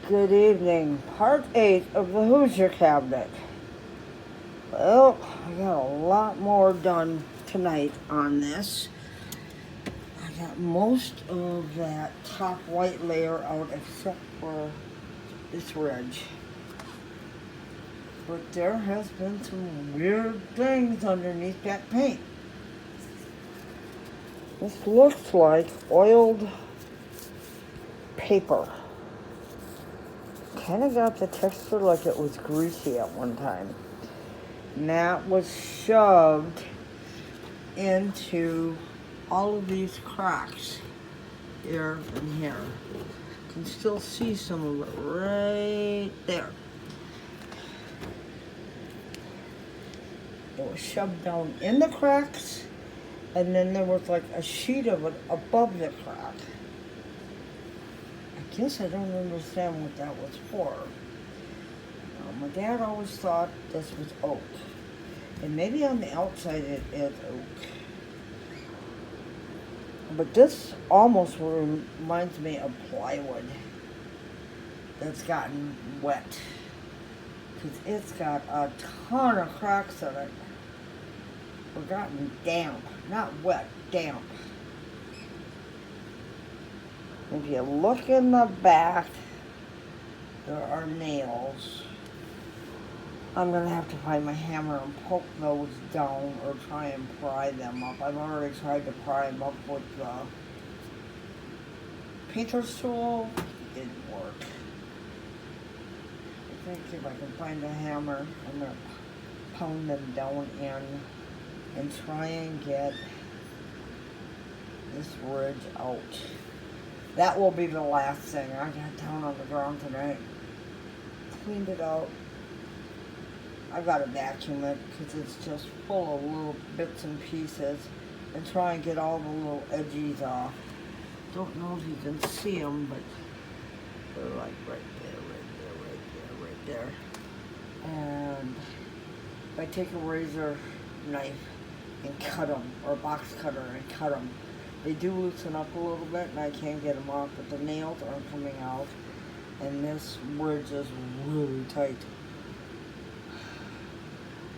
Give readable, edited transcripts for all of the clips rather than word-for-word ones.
Good evening. Part 8 of the Hoosier Cabinet. Well, I got a lot more done tonight on this. I got most of that top white layer out except for this ridge. But there has been some weird things underneath that paint. This looks like oiled paper. Kind of got the texture like it was greasy at one time. And that was shoved into all of these cracks here and here. You can still see some of it right there. It was shoved down in the cracks, and then there was like a sheet of it above the crack. I guess I don't understand what that was for. My dad always thought this was oak. And maybe on the outside it is oak. But this almost reminds me of plywood that's gotten wet. Because it's got a ton of cracks in it. Or gotten damp. Not wet, damp. If you look in the back, there are nails. I'm going to have to find my hammer and poke those down or try and pry them up. I've already tried to pry them up with the painter's tool. It didn't work. I think if I can find a hammer, I'm going to pound them down in and try and get this ridge out. That will be the last thing I got down on the ground tonight. Cleaned it out. I gotta vacuum it because it's just full of little bits and pieces, and try and get all the little edges off. Don't know if you can see them, but they're like right there. And if I take a razor knife and cut them, or a box cutter and cut them, they do loosen up a little bit and I can get them off, but the nails aren't coming out, and this ridge is really tight.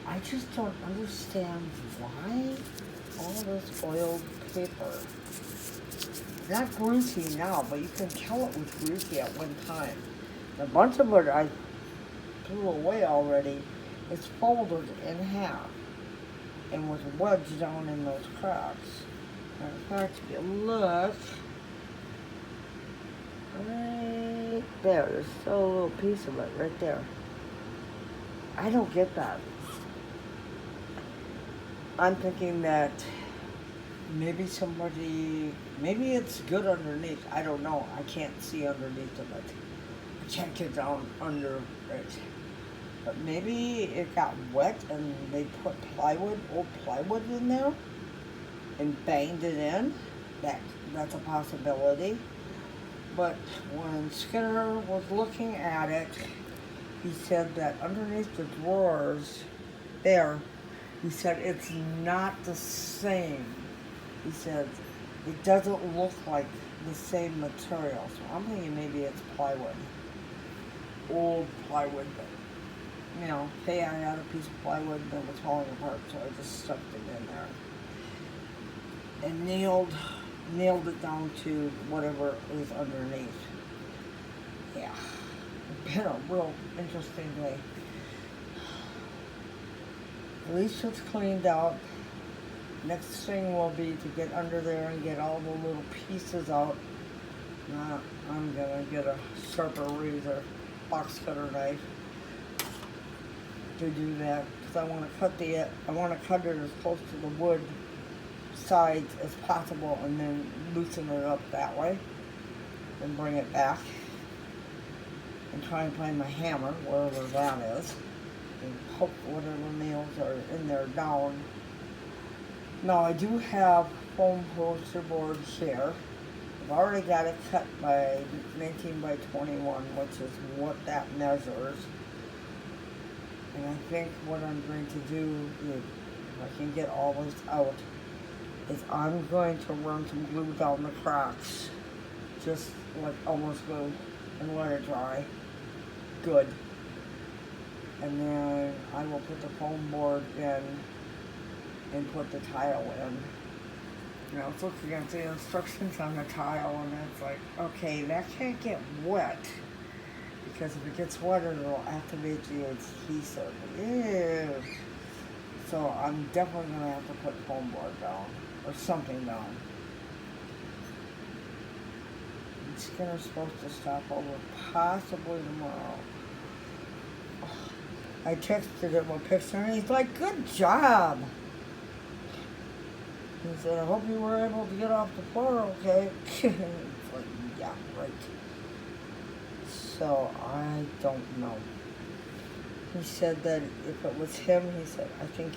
I just don't understand why all this oiled paper. Not greasy now, but you can tell it was greasy at one time. A bunch of it I threw away already. It's folded in half and was wedged down in those cracks. In fact, if you look right there, there's still a little piece of it right there. I don't get that. I'm thinking that maybe maybe it's good underneath. I don't know. I can't see underneath of it. I can't get down under it. But maybe it got wet and they put old plywood in there and banged it in. That's a possibility. But when Skinner was looking at it, he said that underneath the drawers there, he said it's not the same. He said it doesn't look like the same material. So I'm thinking maybe it's plywood. Old plywood. But, hey, I had a piece of plywood that was falling apart, so I just stuck it in there. And nailed it down to whatever is underneath. Yeah. It's been a real interesting day. At least it's cleaned out. Next thing will be to get under there and get all the little pieces out. I'm gonna get a sharper razor, box cutter knife to do that, because I want to cut it as close to the wood sides as possible, and then loosen it up that way, and bring it back, and try and find my hammer wherever that is. And poke whatever nails are in there down. Now I do have foam poster board here. I've already got it cut by 19 by 21, which is what that measures. And I think what I'm going to do, if I can get all this out, is I'm going to run some glue down the cracks. Just like almost glue. and let it dry good. And then I will put the foam board in and put the tile in. I was looking at the instructions on the tile, and it's like, okay, that can't get wet, because if it gets wet, it'll activate the adhesive. Ew. So I'm definitely going to have to put foam board down, or something down. The Skinner's supposed to stop over possibly tomorrow. I texted him a picture, and he's like, good job. He said, I hope you were able to get off the floor okay. It's like, yeah, right. So, I don't know. He said that if it was him, he said, I think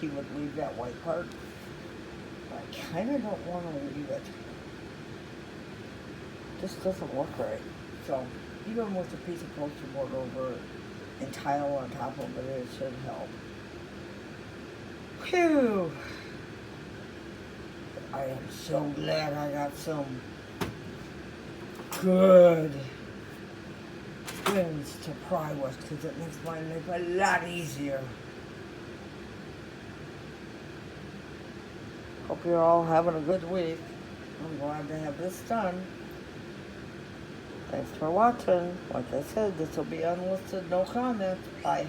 he would leave that white part. But I kind of don't want to leave it. This doesn't look right. So, even with a piece of poster board over it and tile on top of it, it should help. Whew! I am so glad I got some good things to pry with, because it makes my life a lot easier. Hope you're all having a good week. I'm glad to have this done. Thanks for watching. Like I said, this will be unlisted, no comments. Bye.